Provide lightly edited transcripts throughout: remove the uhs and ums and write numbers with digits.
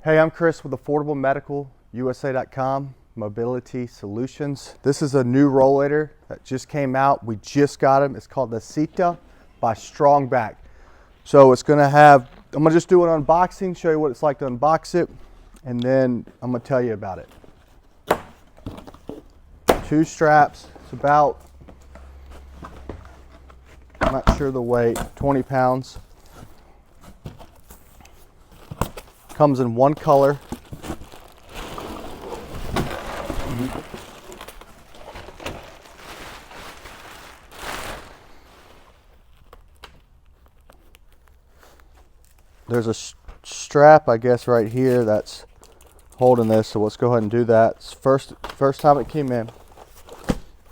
Hey, I'm Chris with AffordableMedicalUSA.com Mobility Solutions. This is a new rollator that just came out. We just got them. It's called the Seata by Strongback. So it's going to have, I'm going to just do an unboxing, show you what it's like to unbox it, and then I'm going to tell you about it. Two straps. It's about, I'm not sure the weight, 20 pounds. Comes in one color. There's a strap, I guess, right here that's holding this, so let's go ahead and do that. It's first time it came in.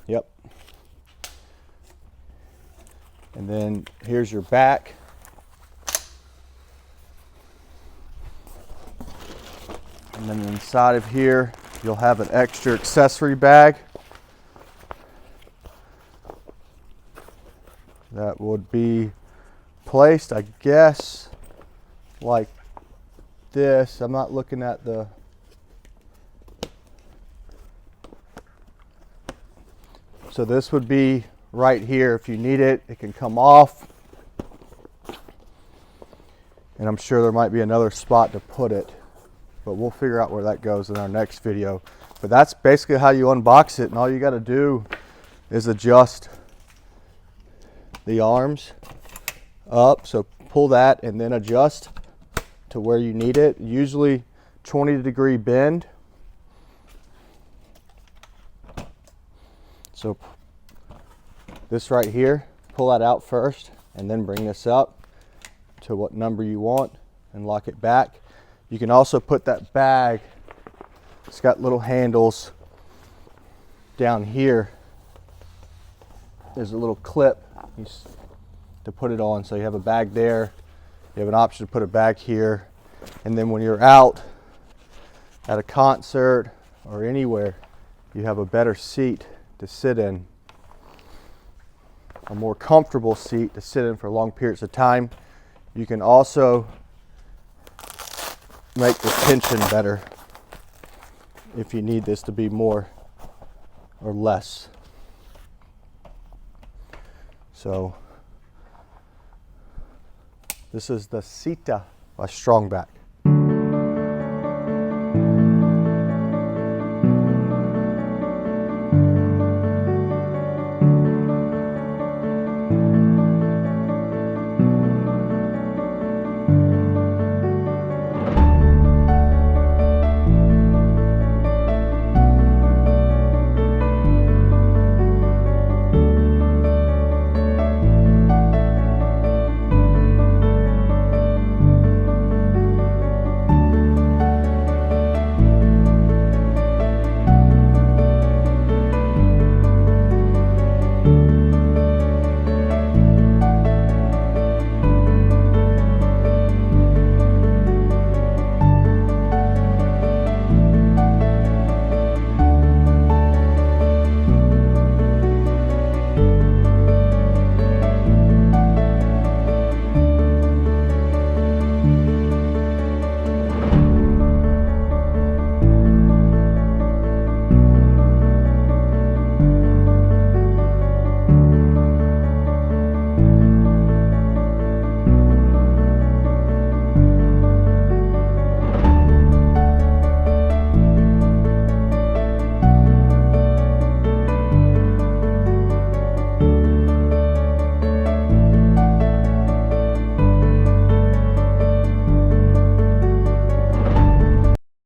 Yep. And then here's your back. And then inside of here, you'll have an extra accessory bag that would be placed, I guess, like this. I'm not looking at the, so this would be right here. If you need it, it can come off. And I'm sure there might be another spot to put it, but we'll figure out where that goes in our next video. But that's basically how you unbox it, and all you got to do is adjust the arms up. So pull that and then adjust to where you need it. Usually 20-degree bend. So this right here, pull that out first and then bring this up to what number you want and lock it back. You can also put that bag, it's got little handles down here. There's a little clip to put it on, so you have a bag there. You have an option to put a bag here, and then when you're out at a concert or anywhere, you have a better seat to sit in, a more comfortable seat to sit in for long periods of time. You can also make the tension better if you need this to be more or less. So this is the Seata by Strongback.